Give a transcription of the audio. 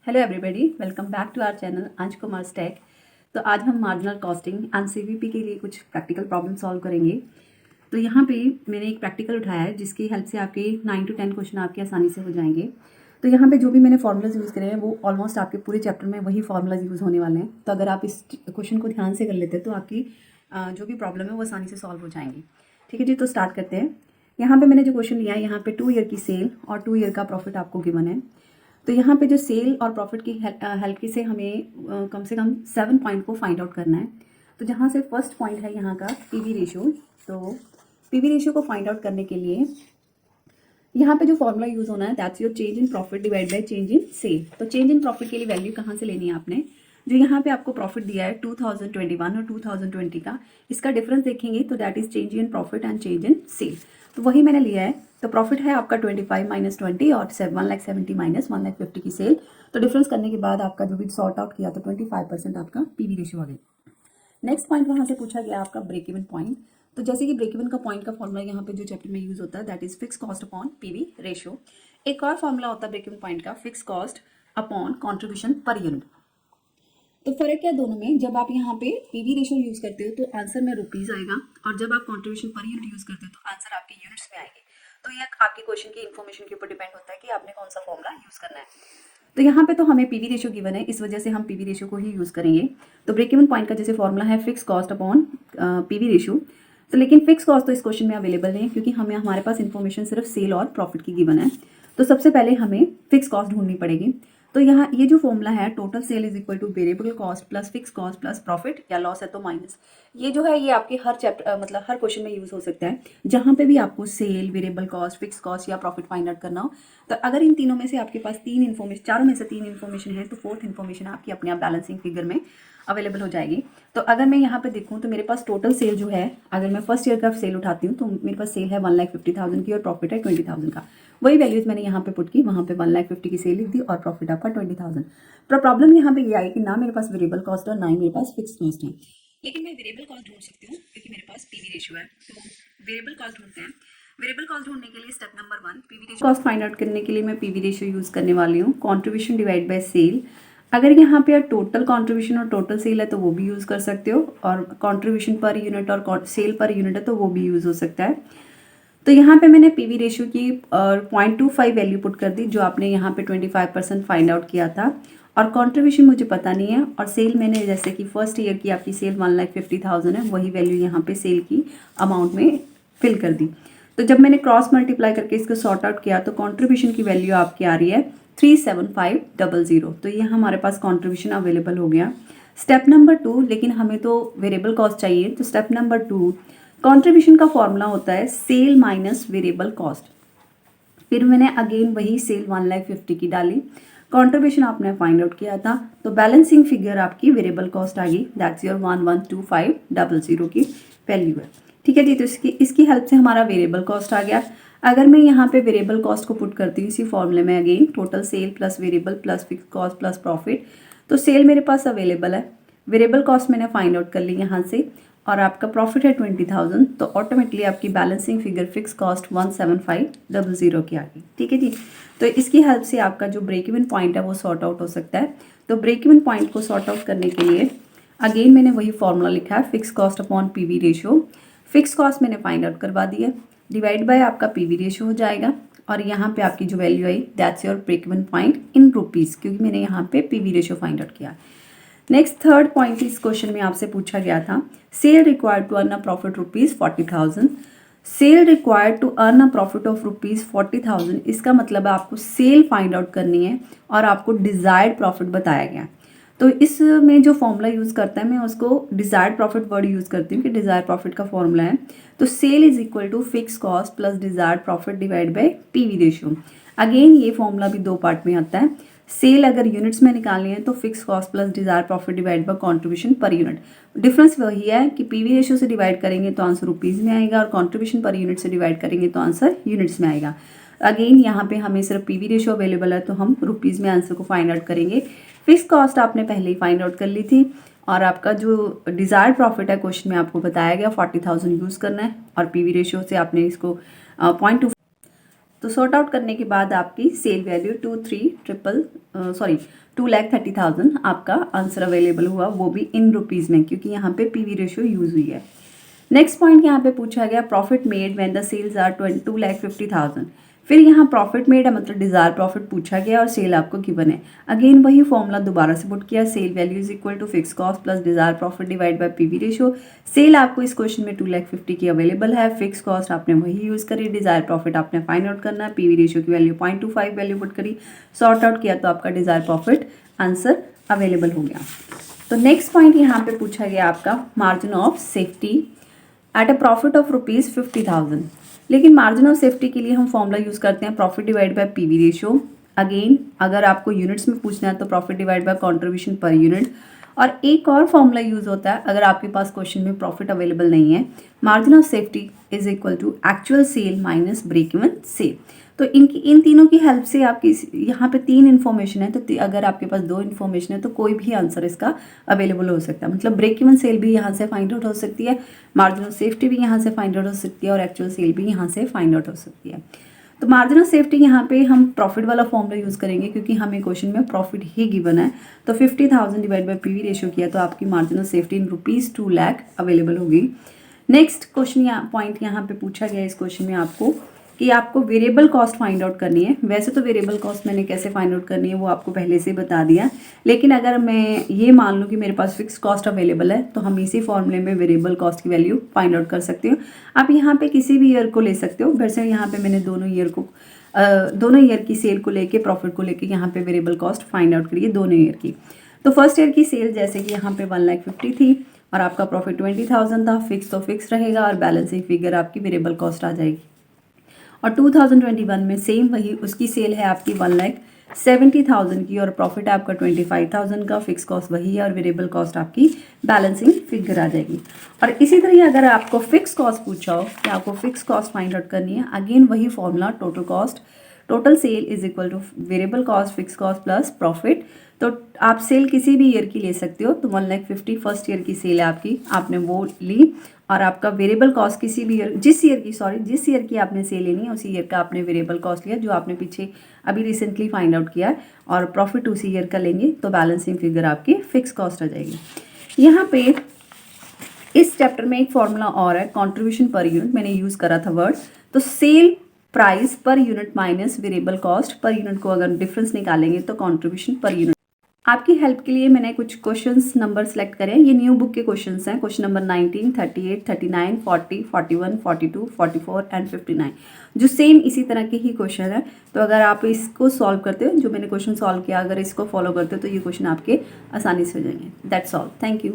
Hello everybody, welcome back to our channel Ansh Kumar take. तो आज हम मार्जिनल कॉस्टिंग एंड सीवीपी के लिए कुछ प्रैक्टिकल प्रॉब्लम सॉल्व करेंगे। तो यहाँ पे मैंने एक प्रैक्टिकल उठाया है जिसकी हेल्प से आपके 9 to 10 क्वेश्चन आपके आसानी से हो जाएंगे। तो यहाँ पे जो भी मैंने फॉर्मूलाज यूज़ करे हैं वो ऑलमोस्ट आपके पूरे चैप्टर में वही फॉर्मूलाज यूज़ होने वाले हैं। तो अगर आप इस क्वेश्चन को ध्यान से कर लेते हैं तो आपकी जो भी प्रॉब्लम है वो आसानी से सॉल्व हो जाएंगी। ठीक है जी, तो स्टार्ट करते हैं। यहाँ पे मैंने जो क्वेश्चन लिया है, यहाँ पे 2 ईयर की सेल और 2 ईयर का प्रॉफिट आपको गिवन है। तो यहाँ पे जो सेल और प्रॉफिट की हेल्प से हमें कम से कम 7 पॉइंट को फाइंड आउट करना है। तो जहाँ से फर्स्ट पॉइंट है यहाँ का पीवी रेशियो। तो पीवी रेशियो को फाइंड आउट करने के लिए यहाँ पे जो फॉर्मूला यूज़ होना है that's your change in profit divide by change in sale. तो चेंज इन प्रॉफिट के लिए वैल्यू कहाँ से लेनी है आपने, जो यहाँ पे आपको प्रॉफिट दिया है 2021 और 2020 का, इसका डिफरेंस देखेंगे तो that is change in profit and change in sale. तो वही मैंने लिया है। तो प्रॉफिट है आपका 25 माइनस 20 और 1,70,000 माइनस 1,50,000 की सेल। तो डिफरेंस करने के बाद आपका जो भी सॉर्ट आउट किया तो 25% आपका पीवी रेशियो आ गई। नेक्स्ट पॉइंट वहाँ से पूछा गया आपका ब्रेक इवन पॉइंट। तो जैसे कि ब्रेक इवन का पॉइंट का फॉर्मूला यहाँ पे जो चैप्टर में यूज होता है that is fix cost upon PV ratio. एक और फॉर्मूला होता है ब्रेक इवन पॉइंट का, fix cost upon contribution per unit. तो फर्क क्या दोनों में, जब आप यहाँ पे पीवी रेशियो यूज करते हो तो आंसर में रुपीज आएगा, और जब आप कॉन्ट्रीब्यूशन पर यूनिट यूज करते हो तो आंसर आपके यूनिट्स में आएगी। तो ये आपके क्वेश्चन की इन्फॉर्मेशन के ऊपर डिपेंड होता है कि आपने कौन सा फॉर्मूला यूज करना है। तो यहाँ पे तो हमें पीवी रेशियो गिवन है, इस वजह से हम पीवी रेशियो को ही यूज करेंगे। तो ब्रेक इवन पॉइंट का जैसे फॉर्मूला है fix cost upon PV ratio. तो लेकिन फिक्स कॉस्ट तो इस क्वेश्चन में अवेलेबल नहीं है क्योंकि हमें हमारे पास इन्फॉर्मेशन सिर्फ सेल और प्रॉफिट की गिवन है। तो सबसे पहले हमें फिक्स कॉस्ट ढूंढनी पड़ेगी। तो यहाँ ये जो फॉर्मूला है total sale is equal two variable cost plus fix cost plus profit, या लॉस है तो माइनस। ये जो है ये आपके हर चैप्टर मतलब हर क्वेश्चन में यूज हो सकता है। जहां पे भी आपको sale, variable cost, fix cost या प्रॉफिट फाइंड आउट करना हो, तो अगर इन तीनों में से आपके पास चारों में से तीन इन्फॉर्मेशन है तो फोर्थ इन्फॉर्मेशन आपकी अपने आप बैलेंसिंग फिगर में अवेलेबल हो जाएगी। तो अगर मैं यहाँ पे देखूँ तो मेरे पास टोटल सेल जो है, अगर मैं फर्स्ट ईयर का सेल उठाती हूँ तो मेरे पास सेल है 1,50,000 की और प्रॉफिट है 20,000 का। वही वैल्यूज मैंने यहाँ पे पुट की, वहाँ पे 1,50,000 की सेल लिख दी और प्रॉफिट आपका 20,000। पर प्रॉब्लम यहाँ पे ये आई कि ना मेरे पास वेरिएबल कॉस्ट और ना ही मेरे पास फिक्स कॉस्ट है। लेकिन मैं वेरिएबल कॉस्ट ढूंढ सकती हूँ क्योंकि मेरे पास पीवी रेशियो है। तो वेरिएबल कॉस्ट ढूंढते हैं। वेरिएबल कॉस्ट ढूंढने के लिए step number 1, PV ratio cost find out करने के लिए मैं पीवी रेशियो यूज करने वाली हूँ, कॉन्ट्रीब्यूशन डिवाइड बाय सेल। अगर यहाँ पे टोटल कॉन्ट्रीब्यूशन और टोटल सेल है तो वो भी यूज कर सकते हो, और कॉन्ट्रीब्यूशन पर यूनिट और सेल पर यूनिट है तो वो भी यूज हो सकता है। तो यहाँ पे मैंने पीवी रेशियो की 0.25 वैल्यू पुट कर दी, जो आपने यहाँ पे 25% फाइंड आउट किया था, और कंट्रीब्यूशन मुझे पता नहीं है, और सेल मैंने जैसे कि फर्स्ट ईयर की आपकी सेल 1,50,000 है, वही वैल्यू यहाँ पे सेल की अमाउंट में फिल कर दी। तो जब मैंने क्रॉस मल्टीप्लाई करके इसको सॉर्ट आउट किया तो कॉन्ट्रीब्यूशन की वैल्यू आपकी आ रही है 37500। तो ये हमारे पास कॉन्ट्रीब्यूशन अवेलेबल हो गया। स्टेप नंबर 2, लेकिन हमें तो वेरिएबल कॉस्ट चाहिए, तो स्टेप नंबर 2, कंट्रीब्यूशन का फॉर्मूला होता है सेल माइनस वेरिएबल कॉस्ट। फिर मैंने अगेन वही सेल 1,50,000 की डाली, कंट्रीब्यूशन आपने फाइंड आउट किया था, तो बैलेंसिंग फिगर आपकी वेरिएबल कॉस्ट आ गई, दैट्स योर 1,12500 की वैल्यू है। ठीक है जी, तो इसकी हेल्प से हमारा वेरिएबल कॉस्ट आ गया। अगर मैं यहाँ पे वेरिएबल कॉस्ट को पुट करती हूँ इसी फॉर्मूले में, again total sale plus variable plus fix cost plus profit, तो सेल मेरे पास अवेलेबल है, वेरिएबल कॉस्ट मैंने फाइंड आउट कर ली यहाँ से, और आपका प्रॉफिट है 20,000, तो ऑटोमेटिकली आपकी बैलेंसिंग फिगर फिक्स कॉस्ट 17500 की आ गई। ठीक है जी, तो इसकी हेल्प से आपका जो ब्रेक इवन पॉइंट है वो सॉर्ट आउट हो सकता है। तो ब्रेक इवन पॉइंट को सॉर्ट आउट करने के लिए अगेन मैंने वही फॉर्मूला लिखा है, fix cost upon PV ratio. Fix cost मैंने फाइंड आउट करवा दी है, डिवाइड बाय आपका पीवी रेशियो हो जाएगा, और यहाँ पे आपकी जो वैल्यू आई that's your break even point in rupees, क्योंकि मैंने यहाँ पे पीवी रेशियो फाइंड आउट किया। नेक्स्ट थर्ड पॉइंट इस क्वेश्चन में आपसे पूछा गया था, sale required to earn a profit ₹40,000। Sale required to earn a profit of ₹40,000, इसका मतलब है आपको सेल फाइंड आउट करनी है और आपको डिजायर्ड प्रॉफिट बताया गया। तो इसमें जो फॉर्मूला यूज़ करता है मैं उसको डिजायर्ड प्रॉफिट वर्ड यूज़ करती हूँ कि डिजायर्ड प्रॉफिट का फॉर्मूला है, तो sale is equal to fix cost plus desired profit divide by PV ratio. Again ये फॉर्मूला भी दो पार्ट में आता है। सेल अगर यूनिट्स में निकालनी है तो fix cost plus Dzire profit divide by contribution per unit. Difference वही है कि पीवी रेशियो से डिवाइड करेंगे तो आंसर रुपीज़ में आएगा, और कंट्रीब्यूशन पर यूनिट से डिवाइड करेंगे तो आंसर यूनिट्स में आएगा। अगेन यहाँ पे हमें सिर्फ पीवी रेशियो अवेलेबल है तो हम रुपीज़ में आंसर को फाइंड आउट करेंगे। फिक्स कॉस्ट आपने पहले ही फाइंड आउट कर ली थी, और आपका जो डिजायर्ड प्रॉफिट है क्वेश्चन में आपको बताया गया 40,000 यूज़ करना है, और पीवी रेशियो से आपने इसको 0.2 तो सॉर्ट आउट करने के बाद आपकी सेल वैल्यू 2,30,000 आपका आंसर अवेलेबल हुआ, वो भी इन रुपीज़ में, क्योंकि यहाँ पे पीवी रेशियो यूज़ हुई है। नेक्स्ट पॉइंट यहाँ पे पूछा गया profit made when the sales are 2,50,000। फिर यहाँ प्रॉफिट मेड है मतलब डिज़ायर प्रॉफिट पूछा गया और सेल आपको गिवन है। अगेन वही फॉर्मूला दोबारा से पुट किया, sale value is equal to fix cost plus desire profit divide by PV ratio. Sale आपको इस क्वेश्चन में 2,50,000 की अवेलेबल है, फिक्स कॉस्ट आपने वही यूज़ करी, डिज़ायर प्रॉफिट आपने फाइंड आउट करना है, पीवी रेशियो की वैल्यू 0.25 वैल्यू पुट करी, सॉर्ट आउट किया तो आपका डिज़ायर प्रॉफिट आंसर अवेलेबल हो गया। तो नेक्स्ट पॉइंट यहाँ पे पूछा गया आपका margin of safety at a profit of ₹50,000। लेकिन मार्जिन ऑफ सेफ्टी के लिए हम फॉर्मूला यूज़ करते हैं profit divide by PV ratio. Again अगर आपको यूनिट्स में पूछना है तो profit divide by contribution per unit. और एक और फॉर्मूला यूज़ होता है अगर आपके पास क्वेश्चन में प्रॉफिट अवेलेबल नहीं है, margin of safety is equal to actual sale minus break even sale. तो इन तीनों की हेल्प से आपकी यहाँ पे 3 इन्फॉर्मेशन है, तो अगर आपके पास 2 इन्फॉर्मेशन है तो कोई भी आंसर इसका अवेलेबल हो सकता है। मतलब ब्रेक इवन सेल भी यहाँ से फाइंड आउट हो सकती है, मार्जिन ऑफ सेफ्टी भी यहाँ से फाइंड आउट हो सकती है और एक्चुअल सेल भी यहाँ से फाइंड आउट हो सकती है। तो मार्जिन ऑफ सेफ्टी यहाँ पे हम प्रॉफिट वाला फॉर्मूला यूज़ करेंगे क्योंकि हमें क्वेश्चन में प्रॉफिट ही गिवन है। तो 50,000 डिवाइड बाय पीवी रेशियो किया तो आपकी margin of safety in ₹2 lakh available होगी। नेक्स्ट क्वेश्चन पॉइंट यहाँ पे पूछा गया इस क्वेश्चन में आपको कि आपको वेरिएबल कॉस्ट फाइंड आउट करनी है। वैसे तो वेरिएबल कॉस्ट मैंने कैसे फाइंड आउट करनी है वो आपको पहले से बता दिया, लेकिन अगर मैं ये मान लूँ कि मेरे पास फिक्स कॉस्ट अवेलेबल है तो हम इसी फॉर्मूले में वेरिएबल कॉस्ट की वैल्यू फाइंड आउट कर सकते हो। आप यहाँ पे किसी भी ईयर को ले सकते हो, वैसे यहाँ पे मैंने दोनों ईयर की सेल को लेके प्रॉफिट को लेके यहाँ पे वेरिएबल कॉस्ट फाइंड आउट करिए दोनों ईयर की। तो फर्स्ट ईयर की सेल जैसे कि यहाँ पे 1,50,000 थी और आपका प्रॉफिट 20,000 था, फिक्स तो फिक्स रहेगा और बैलेंसिंग फिगर आपकी वेरिएबल कॉस्ट आ जाएगी। और 2021 में सेम वही उसकी सेल है आपकी 1,70,000 की और प्रॉफिट है आपका 25,000 का, फिक्स कॉस्ट वही है और वेरिएबल कॉस्ट आपकी बैलेंसिंग फिगर आ जाएगी। और इसी तरह अगर आपको फिक्स कॉस्ट पूछा हो कि आपको फिक्स कॉस्ट फाइंड आउट करनी है, अगेन वही formula total sale is equal two variable cost fix cost plus profit. तो आप सेल किसी भी ईयर की ले सकते हो, तो 1,50,000 फर्स्ट ईयर की सेल है आपकी, आपने वो ली और आपका वेरिएबल कॉस्ट किसी भी ईयर जिस ईयर की आपने सेल लेनी है उसी ईयर का आपने वेरिएबल कॉस्ट लिया जो आपने पीछे अभी रिसेंटली फाइंड आउट किया है और प्रॉफिट उसी ईयर का लेंगे तो बैलेंसिंग फिगर आपकी फिक्स कॉस्ट आ जाएगी। यहाँ पे इस चैप्टर में एक फॉर्मूला और है कंट्रीब्यूशन पर यूनिट, मैंने यूज़ करा था वर्ड। तो sale price per unit minus variable cost per unit को अगर डिफरेंस निकालेंगे तो कंट्रीब्यूशन पर यूनिट। आपकी हेल्प के लिए मैंने कुछ क्वेश्चंस नंबर सेलेक्ट करे हैं, ये न्यू बुक के क्वेश्चंस हैं। क्वेश्चन नंबर 19, 38, 39, 40, 41, 42, 44 एंड 59 जो सेम इसी तरह के ही क्वेश्चन है। तो अगर आप इसको सॉल्व करते हो, जो मैंने क्वेश्चन सॉल्व किया, अगर इसको फॉलो करते हो तो ये क्वेश्चन आपके आसानी से हो जाएंगे। That's all, thank you.